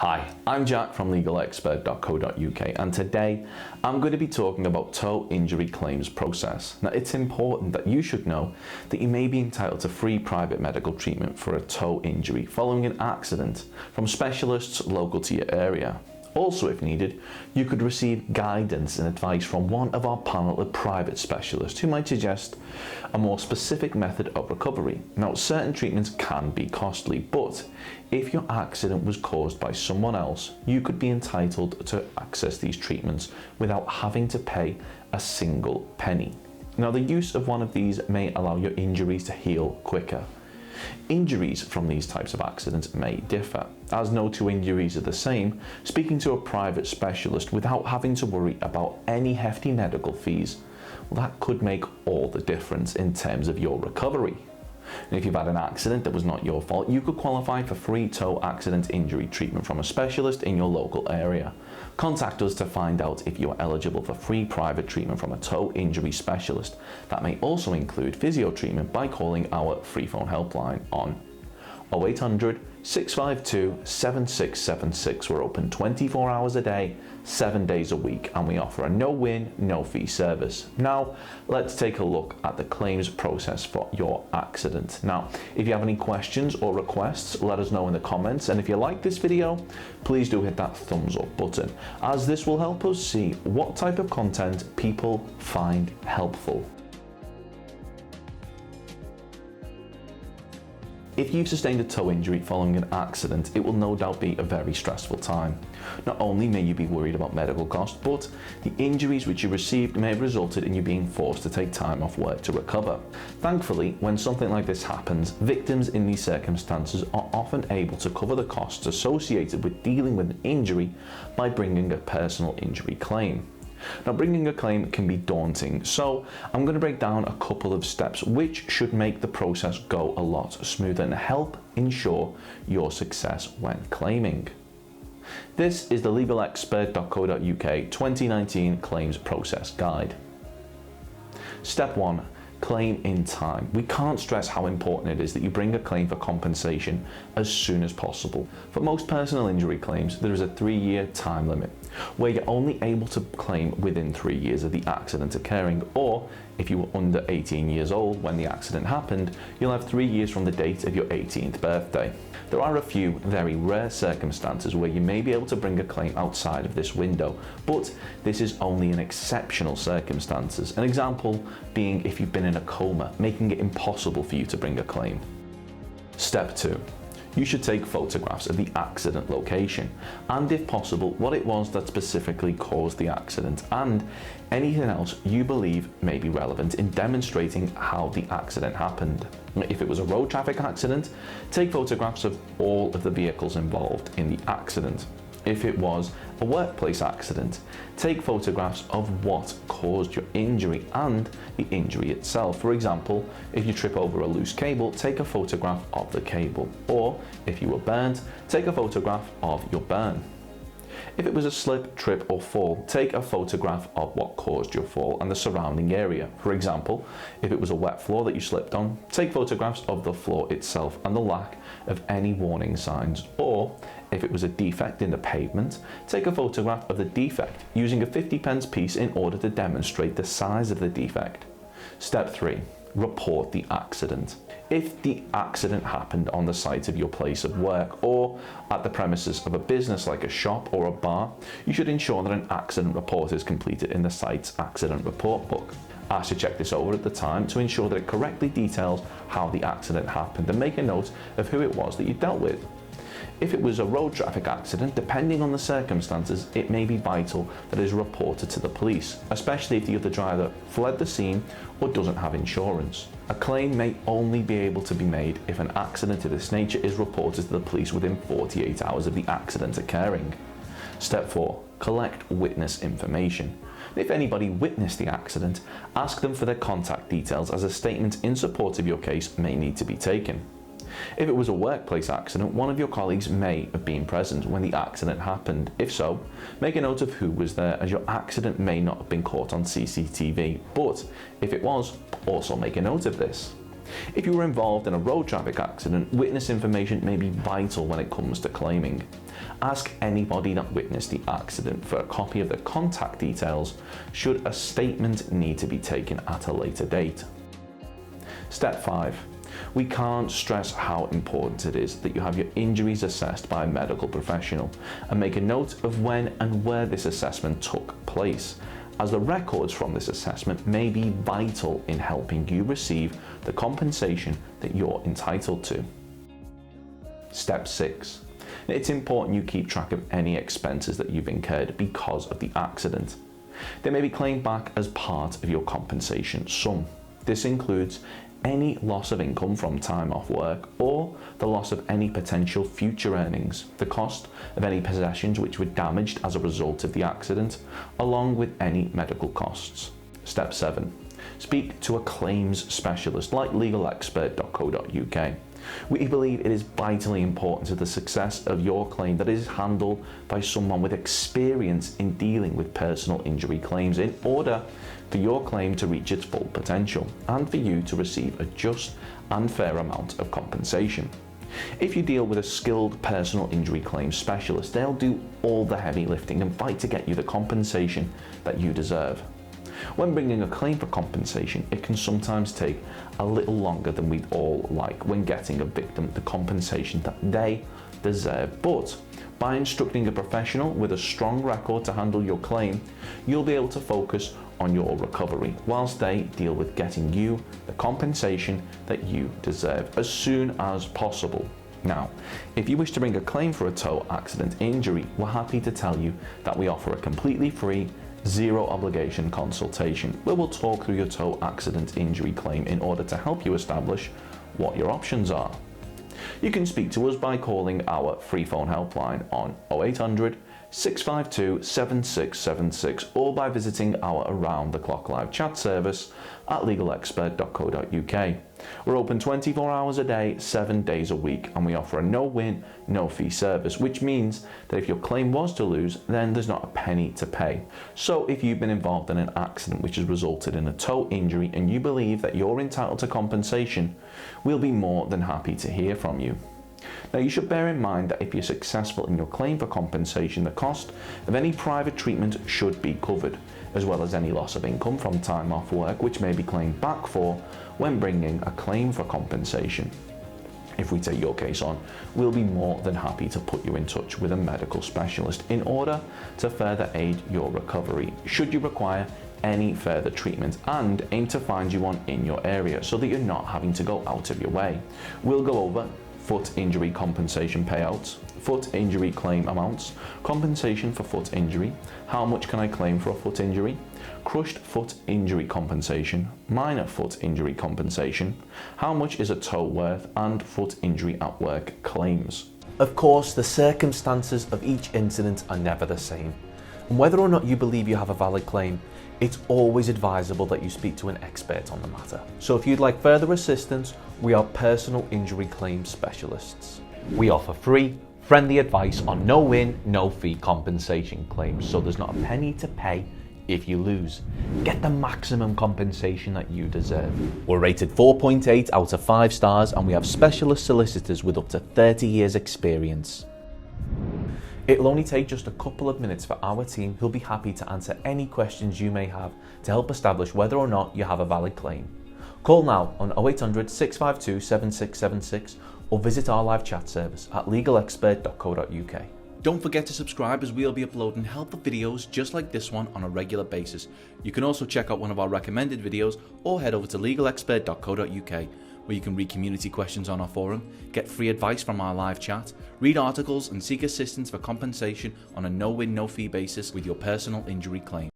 Hi, I'm Jack from legalexpert.co.uk, and today I'm going to be talking about toe injury claims process. Now, it's important that you should know that you may be entitled to free private medical treatment for a toe injury following an accident from specialists local to your area. Also, if needed, you could receive guidance and advice from one of our panel of private specialists who might suggest a more specific method of recovery. Now, certain treatments can be costly, but if your accident was caused by someone else, you could be entitled to access these treatments without having to pay a single penny. Now, the use of one of these may allow your injuries to heal quicker. Injuries from these types of accidents may differ. As no two injuries are the same, speaking to a private specialist without having to worry about any hefty medical fees, well, that could make all the difference in terms of your recovery. And if you've had an accident that was not your fault, you could qualify for free toe accident injury treatment from a specialist in your local area. Contact us to find out if you are eligible for free private treatment from a toe injury specialist. That may also include physio treatment by calling our freephone helpline on 0800 652 7676. We're open 24 hours a day, 7 days a week, and we offer a no-win, no-fee service. Now, let's take a look at the claims process for your accident. Now, if you have any questions or requests, let us know in the comments, and if you like this video, please do hit that thumbs up button, as this will help us see what type of content people find helpful. If you've sustained a toe injury following an accident, it will no doubt be a very stressful time. Not only may you be worried about medical costs, but the injuries which you received may have resulted in you being forced to take time off work to recover. Thankfully, when something like this happens, victims in these circumstances are often able to cover the costs associated with dealing with an injury by bringing a personal injury claim. Now, bringing a claim can be daunting, so I'm going to break down a couple of steps which should make the process go a lot smoother and help ensure your success when claiming. This is the legalexpert.co.uk 2019 Claims Process Guide. Step 1. Claim in time. We can't stress how important it is that you bring a claim for compensation as soon as possible. For most personal injury claims, there is a 3-year time limit, where you're only able to claim within 3 years of the accident occurring, or if you were under 18 years old when the accident happened, you'll have 3 years from the date of your 18th birthday. There are a few very rare circumstances where you may be able to bring a claim outside of this window, but this is only in exceptional circumstances. An example being if you've been in a coma, making it impossible for you to bring a claim. Step 2. You should take photographs of the accident location, and if possible, what it was that specifically caused the accident, and anything else you believe may be relevant in demonstrating how the accident happened. If it was a road traffic accident, take photographs of all of the vehicles involved in the accident. If it was a workplace accident, take photographs of what caused your injury and the injury itself. For example, if you trip over a loose cable, take a photograph of the cable. Or if you were burnt, take a photograph of your burn. If it was a slip, trip, or fall, take a photograph of what caused your fall and the surrounding area. For example, if it was a wet floor that you slipped on, take photographs of the floor itself and the lack of any warning signs. Or if it was a defect in the pavement, take a photograph of the defect using a 50p piece in order to demonstrate the size of the defect. Step 3. Report the accident. If the accident happened on the site of your place of work or at the premises of a business like a shop or a bar, you should ensure that an accident report is completed in the site's accident report book. Ask to check this over at the time to ensure that it correctly details how the accident happened and make a note of who it was that you dealt with. If it was a road traffic accident, depending on the circumstances, it may be vital that it is reported to the police, especially if the other driver fled the scene or doesn't have insurance. A claim may only be able to be made if an accident of this nature is reported to the police within 48 hours of the accident occurring. Step 4. Collect witness information. If anybody witnessed the accident, ask them for their contact details, as a statement in support of your case may need to be taken. If it was a workplace accident, one of your colleagues may have been present when the accident happened. If so, make a note of who was there, as your accident may not have been caught on CCTV, but if it was, also make a note of this. If you were involved in a road traffic accident, witness information may be vital when it comes to claiming. Ask anybody that witnessed the accident for a copy of their contact details should a statement need to be taken at a later date. Step 5. We can't stress how important it is that you have your injuries assessed by a medical professional and make a note of when and where this assessment took place, as the records from this assessment may be vital in helping you receive the compensation that you're entitled to. Step 6. It's important you keep track of any expenses that you've incurred because of the accident. They may be claimed back as part of your compensation sum. This includes any loss of income from time off work or the loss of any potential future earnings, the cost of any possessions which were damaged as a result of the accident, along with any medical costs. Step 7. Speak to a claims specialist like legalexpert.co.uk. We believe it is vitally important to the success of your claim that it is handled by someone with experience in dealing with personal injury claims in order for your claim to reach its full potential and for you to receive a just and fair amount of compensation. If you deal with a skilled personal injury claims specialist, they'll do all the heavy lifting and fight to get you the compensation that you deserve. When bringing a claim for compensation, it can sometimes take a little longer than we'd all like when getting a victim the compensation that they deserve. But by instructing a professional with a strong record to handle your claim, you'll be able to focus on your recovery whilst they deal with getting you the compensation that you deserve as soon as possible. Now, if you wish to bring a claim for a tow accident injury, we're happy to tell you that we offer a completely free, zero obligation consultation where we'll talk through your tow accident injury claim in order to help you establish what your options are. You can speak to us by calling our free phone helpline on 0800 652 7676 or by visiting our around the clock live chat service at legalexpert.co.uk. We're open 24 hours a day, 7 days a week, and we offer a no-win, no-fee service, which means that if your claim was to lose, then there's not a penny to pay. So if you've been involved in an accident which has resulted in a toe injury and you believe that you're entitled to compensation, we'll be more than happy to hear from you. Now, you should bear in mind that if you're successful in your claim for compensation, the cost of any private treatment should be covered, as well as any loss of income from time off work, which may be claimed back for when bringing a claim for compensation. If we take your case on, we'll be more than happy to put you in touch with a medical specialist in order to further aid your recovery, should you require any further treatment, and aim to find you one in your area so that you're not having to go out of your way. We'll go over foot injury compensation payouts, foot injury claim amounts, compensation for foot injury, how much can I claim for a foot injury, crushed foot injury compensation, minor foot injury compensation, how much is a toe worth, and foot injury at work claims. Of course, the circumstances of each incident are never the same, and whether or not you believe you have a valid claim, it's always advisable that you speak to an expert on the matter. So if you'd like further assistance, we are personal injury claim specialists. We offer free, friendly advice on no-win, no-fee compensation claims, so there's not a penny to pay if you lose. Get the maximum compensation that you deserve. We're rated 4.8 out of 5 stars, and we have specialist solicitors with up to 30 years experience. It'll only take just a couple of minutes for our team, who'll be happy to answer any questions you may have to help establish whether or not you have a valid claim. Call now on 0800 652 7676 or visit our live chat service at legalexpert.co.uk. Don't forget to subscribe, as we'll be uploading helpful videos just like this one on a regular basis. You can also check out one of our recommended videos or head over to legalexpert.co.uk, where you can read community questions on our forum, get free advice from our live chat, read articles and seek assistance for compensation on a no-win, no-fee basis with your personal injury claim.